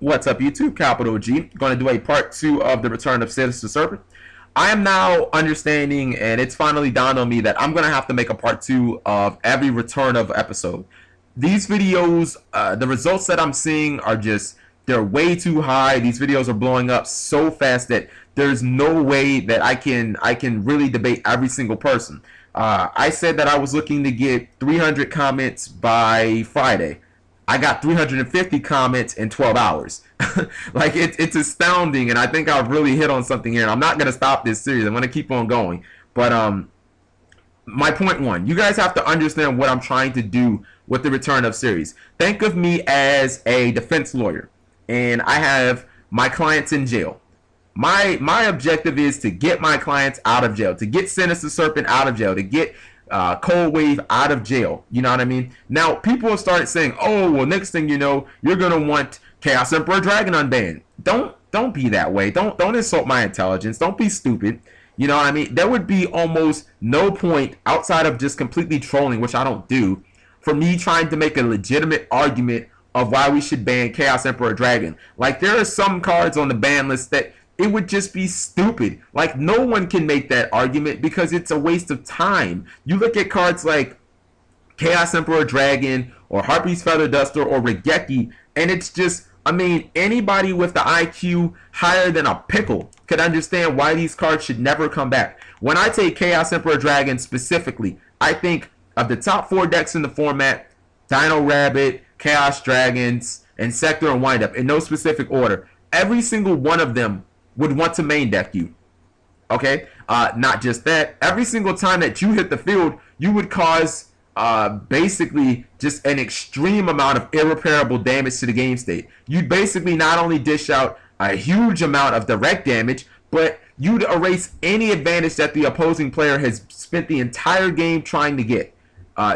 What's up, YouTube? Capital G. Going to do a part 2 of the Return of Sinister Serpent. I am now understanding, and it's finally dawned on me, that I'm going to have to make a part 2 of every Return of episode. These videos, the results that I'm seeing are just, they're way too high. These videos are blowing up so fast that there's no way that I can really debate every single person. I said that I was looking to get 300 comments by Friday. I got 350 comments in 12 hours. Like, it's astounding, and I think I've really hit on something here. And I'm not going to stop this series. I'm going to keep on going. But my point one, you guys have to understand what I'm trying to do with the Return of series. Think of me as a defense lawyer, and I have my clients in jail. My objective is to get my clients out of jail, to get Sinister Serpent out of jail, to get Cold Wave out of jail. You know what I mean? Now, people have started saying, oh, well, next thing you know, you're going to want Chaos Emperor Dragon unbanned. Don't be that way. Don't insult my intelligence. Don't be stupid. You know what I mean? There would be almost no point outside of just completely trolling, which I don't do, for me trying to make a legitimate argument of why we should ban Chaos Emperor Dragon. Like, there are some cards on the ban list that it would just be stupid. Like, no one can make that argument because it's a waste of time. You look at cards like Chaos Emperor Dragon or Harpy's Feather Duster or Regeki, and it's just, I mean, anybody with the IQ higher than a pickle could understand why these cards should never come back. When I take Chaos Emperor Dragon specifically, I think of the top 4 decks in the format: Dino Rabbit, Chaos Dragons, and Sector and Windup, in no specific order. Every single one of them would want to main deck you. Okay? Not just that. Every single time that you hit the field, you would cause basically just an extreme amount of irreparable damage to the game state. You'd basically not only dish out a huge amount of direct damage, but you'd erase any advantage that the opposing player has spent the entire game trying to get.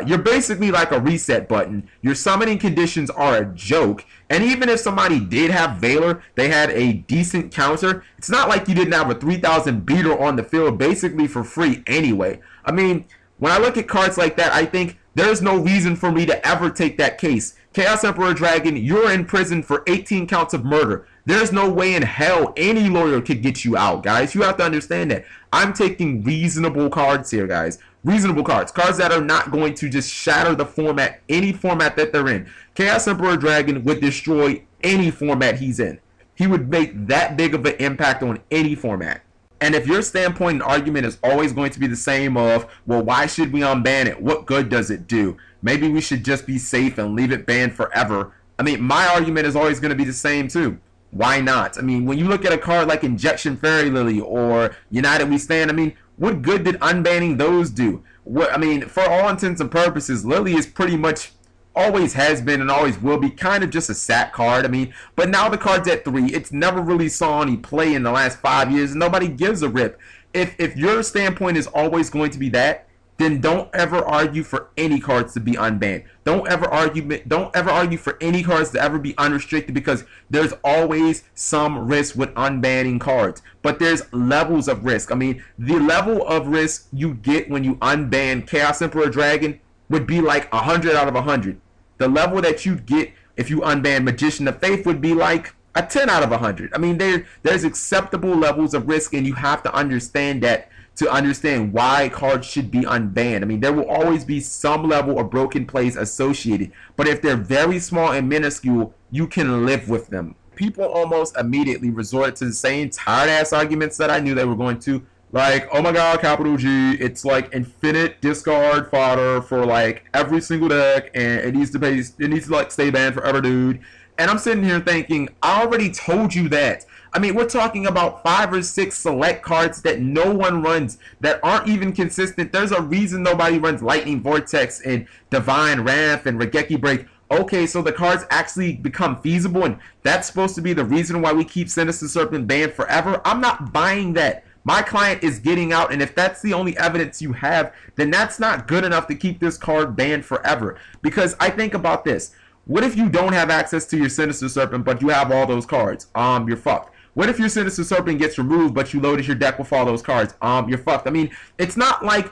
You're basically like a reset button. Your summoning conditions are a joke. And even if somebody did have Valor, they had a decent counter, it's not like you didn't have a 3,000 beater on the field basically for free anyway. I mean, when I look at cards like that, I think there's no reason for me to ever take that case. Chaos Emperor Dragon, you're in prison for 18 counts of murder. There's no way in hell any lawyer could get you out, guys. You have to understand that. I'm taking reasonable cards here, guys. Reasonable cards. Cards that are not going to just shatter the format, any format that they're in. Chaos Emperor Dragon would destroy any format he's in. He would make that big of an impact on any format. And if your standpoint and argument is always going to be the same of, well, why should we unban it? What good does it do? Maybe we should just be safe and leave it banned forever. I mean, my argument is always going to be the same too. Why not? I mean, when you look at a card like Injection Fairy Lily or United We Stand, I mean, what good did unbanning those do? What, I mean, for all intents and purposes, Lily is pretty much, always has been and always will be, kind of just a sat card. I mean, but now the card's at 3. It's never really saw any play in the last 5 years. Nobody gives a rip. If your standpoint is always going to be that, then don't ever argue for any cards to be unbanned. Don't ever argue for any cards to ever be unrestricted, because there's always some risk with unbanning cards. But there's levels of risk. I mean, the level of risk you get when you unban Chaos Emperor Dragon would be like 100 out of 100. The level that you'd get if you unban Magician of Faith would be like a 10 out of 100. I mean, there's acceptable levels of risk, and you have to understand that to understand why cards should be unbanned. I mean, there will always be some level of broken plays associated, but if they're very small and minuscule, you can live with them. People almost immediately resorted to the same tired-ass arguments that I knew they were going to, like, oh my god, Capital G, it's like infinite discard fodder for like every single deck, and it needs to like stay banned forever, dude. And I'm sitting here thinking, I already told you that. I mean, we're talking about 5 or 6 select cards that no one runs, that aren't even consistent. There's a reason nobody runs Lightning Vortex and Divine Wrath and Regeki Break. Okay, so the cards actually become feasible, and that's supposed to be the reason why we keep Sinister Serpent banned forever? I'm not buying that. My client is getting out, and if that's the only evidence you have, then that's not good enough to keep this card banned forever. Because I think about this. What if you don't have access to your Sinister Serpent, but you have all those cards? You're fucked. What if your Sinister Serpent gets removed, but you loaded your deck with all those cards? You're fucked. I mean, it's not like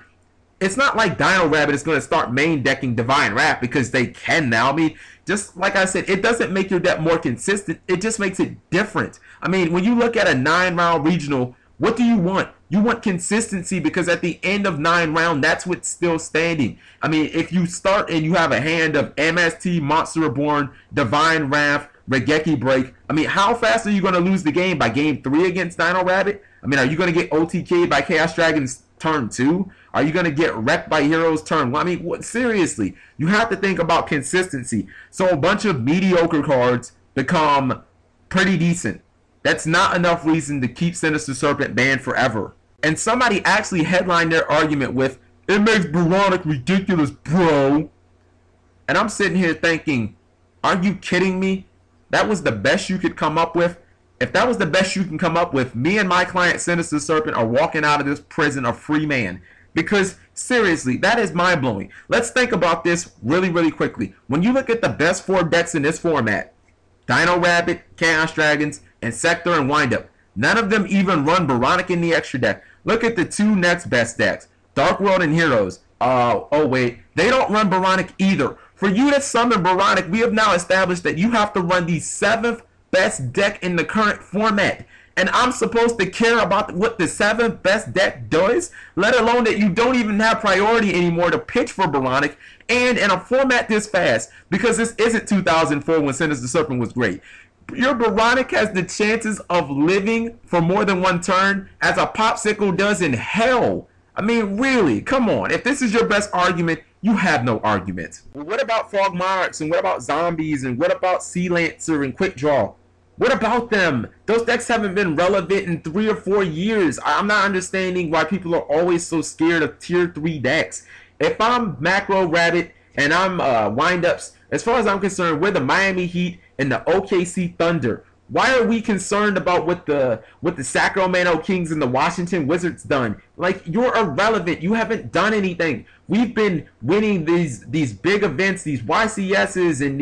it's not like Dino Rabbit is going to start main decking Divine Wrath because they can now. I mean, just like I said, it doesn't make your deck more consistent. It just makes it different. I mean, when you look at a 9-round regional, what do you want? You want consistency, because at the end of 9 rounds, that's what's still standing. I mean, if you start and you have a hand of MST, Monster Reborn, Divine Wrath, Regeki Break, I mean, how fast are you going to lose the game? By game 3 against Dino Rabbit? I mean, are you going to get OTK'd by Chaos Dragons turn 2? Are you going to get wrecked by Heroes turn 1? I mean, what, seriously, you have to think about consistency. So a bunch of mediocre cards become pretty decent. That's not enough reason to keep Sinister Serpent banned forever. And somebody actually headlined their argument with, "It makes Bronic ridiculous, bro." And I'm sitting here thinking, are you kidding me? That was the best you could come up with? If that was the best you can come up with, me and my client Sinister Serpent are walking out of this prison a free man. Because seriously, that is mind-blowing. Let's think about this really quickly. When you look at the best 4 decks in this format, Dino Rabbit, Chaos Dragons, and Sector and Windup, none of them even run Bronic in the extra deck. Look at the 2 next best decks, Dark World and Heroes. Oh wait, they don't run Bronic either. For you to summon Bronic, we have now established that you have to run the 7th best deck in the current format. And I'm supposed to care about what the 7th best deck does, let alone that you don't even have priority anymore to pitch for Bronic, and in a format this fast, because this isn't 2004 when Sinister Serpent was great. Your Bronic has the chances of living for more than 1 turn as a Popsicle does in hell. I mean, really, come on. If this is your best argument, you have no argument. Well, what about Fog Monarchs, and what about Zombies, and what about Sea Lancer and Quick Draw? What about them? Those decks haven't been relevant in 3 or 4 years. I'm not understanding why people are always so scared of tier 3 decks. If I'm Macro Rabbit and I'm Windups, as far as I'm concerned, we're the Miami Heat and the OKC Thunder. Why are we concerned about what the Sacramento Kings and the Washington Wizards done? Like, you're irrelevant. You haven't done anything. We've been winning these big events, these YCSs and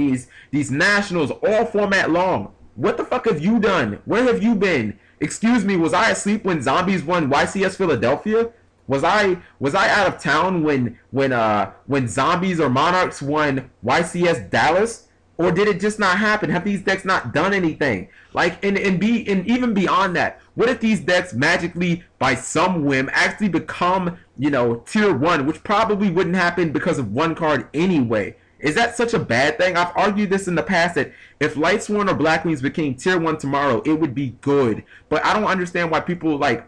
these nationals all format long. What the fuck have you done? Where have you been? Excuse me, was I asleep when Zombies won YCS Philadelphia? Was I out of town when Zombies or Monarchs won YCS Dallas? Or did it just not happen? Have these decks not done anything? Like, and even beyond that, what if these decks magically, by some whim, actually become, you know, tier 1, which probably wouldn't happen because of 1 card anyway? Is that such a bad thing? I've argued this in the past that if Lightsworn or Black Wings became tier 1 tomorrow, it would be good. But I don't understand why people, like,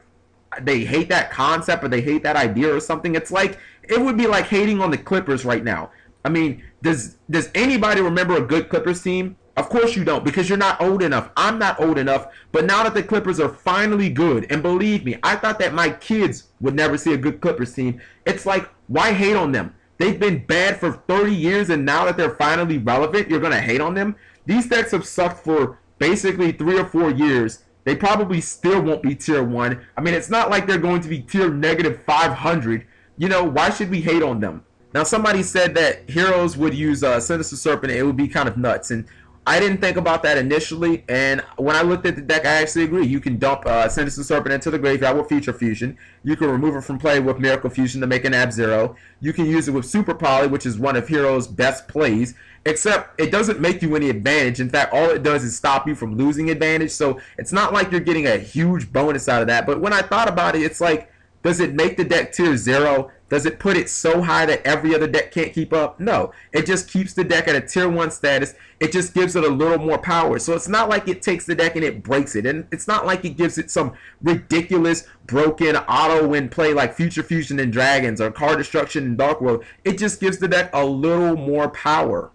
they hate that concept or they hate that idea or something. It's like, it would be like hating on the Clippers right now. I mean, does anybody remember a good Clippers team? Of course you don't, because you're not old enough. I'm not old enough. But now that the Clippers are finally good, and believe me, I thought that my kids would never see a good Clippers team. It's like, why hate on them? They've been bad for 30 years, and now that they're finally relevant, you're going to hate on them? These decks have sucked for basically 3 or 4 years. They probably still won't be tier 1. I mean, it's not like they're going to be tier negative 500. You know, why should we hate on them? Now, somebody said that Heroes would use Sinister Serpent, and it would be kind of nuts. And I didn't think about that initially, and when I looked at the deck, I actually agree. You can dump Sinister Serpent into the graveyard with Future Fusion. You can remove it from play with Miracle Fusion to make an Ab-Zero. You can use it with Super Poly, which is one of Heroes' best plays, except it doesn't make you any advantage. In fact, all it does is stop you from losing advantage, so it's not like you're getting a huge bonus out of that. But when I thought about it, it's like, does it make the deck tier 0? Does it put it so high that every other deck can't keep up? No. It just keeps the deck at a tier 1 status. It just gives it a little more power. So it's not like it takes the deck and it breaks it. And it's not like it gives it some ridiculous broken auto win play like Future Fusion and Dragons or Card Destruction and Dark World. It just gives the deck a little more power.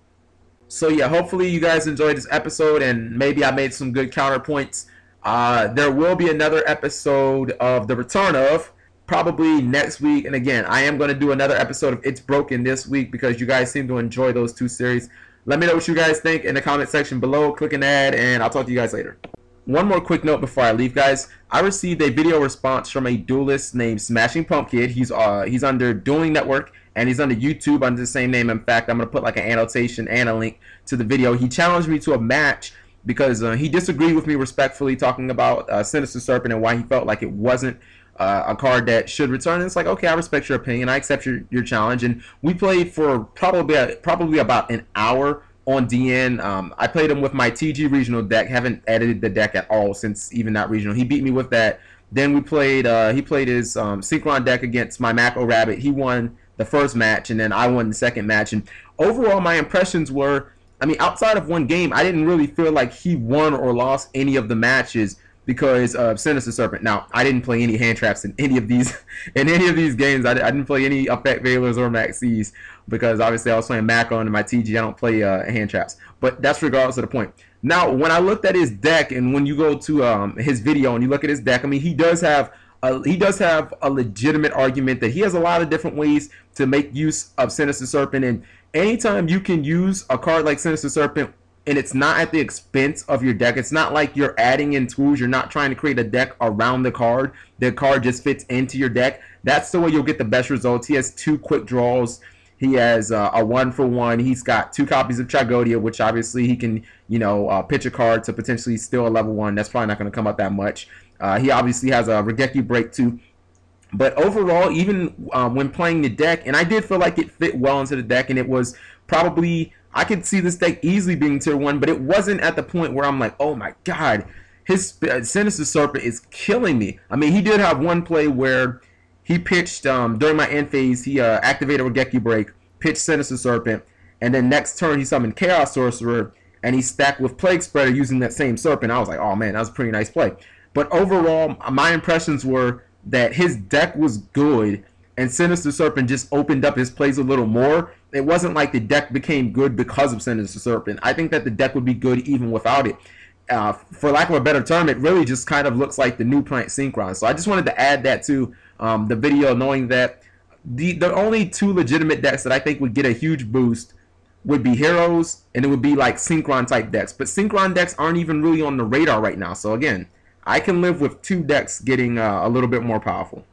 So yeah, hopefully you guys enjoyed this episode and maybe I made some good counterpoints. There will be another episode of The Return of, probably next week. And again, I am going to do another episode of It's Broken this week because you guys seem to enjoy those 2 series. Let me know what you guys think in the comment section below. Click an ad, and I'll talk to you guys later. One more quick note before I leave, guys. I received a video response from a duelist named Smashing Pumpkid. He's under Dueling Network, and he's under YouTube under the same name. In fact, I'm going to put like an annotation and a link to the video. He challenged me to a match because he disagreed with me respectfully, talking about Sinister Serpent and why he felt like it wasn't a card that should return. And it's like, okay, I respect your opinion. I accept your challenge. And we played for probably about an hour on DN. I played him with my TG regional deck. Haven't edited the deck at all since even that regional. He beat me with that. Then we played. He played his Synchron deck against my Mako Rabbit. He won the first match, and then I won the second match. And overall, my impressions were, I mean, outside of one game, I didn't really feel like he won or lost any of the matches because of Sinister Serpent. Now, I didn't play any hand traps in any of these games. I didn't play any Effect Veilers or Maxis because obviously I was playing Mako and my TG. I don't play hand traps. But that's regardless of the point. Now, when I looked at his deck, and when you go to his video and you look at his deck, I mean, he does have a legitimate argument that he has a lot of different ways to make use of Sinister Serpent. And anytime you can use a card like Sinister Serpent and it's not at the expense of your deck, it's not like you're adding in tools, you're not trying to create a deck around the card just fits into your deck, that's the way you'll get the best results. He has 2 quick draws. He has a 1-for-1. He's got 2 copies of Tragodia, which obviously he can, you know, pitch a card to potentially steal a level 1. That's probably not going to come up that much. He obviously has a Regeki Break too. But overall, even when playing the deck, and I did feel like it fit well into the deck, and it was probably, I could see this deck easily being tier 1, but it wasn't at the point where I'm like, oh my god, his Sinister Serpent is killing me. I mean, he did have one play where he pitched, during my end phase, he activated Regeki Break, pitched Sinister Serpent, and then next turn he summoned Chaos Sorcerer, and he stacked with Plague Spreader using that same Serpent. I was like, oh man, that was a pretty nice play. But overall, my impressions were that his deck was good, and Sinister Serpent just opened up his plays a little more. It wasn't like the deck became good because of Sinister Serpent. I think that the deck would be good even without it. For lack of a better term, it really just kind of looks like the new Plant Synchron. So I just wanted to add that to the video, knowing that the only 2 legitimate decks that I think would get a huge boost would be Heroes, and it would be like Synchron type decks. But Synchron decks aren't even really on the radar right now. So again, I can live with 2 decks getting a little bit more powerful.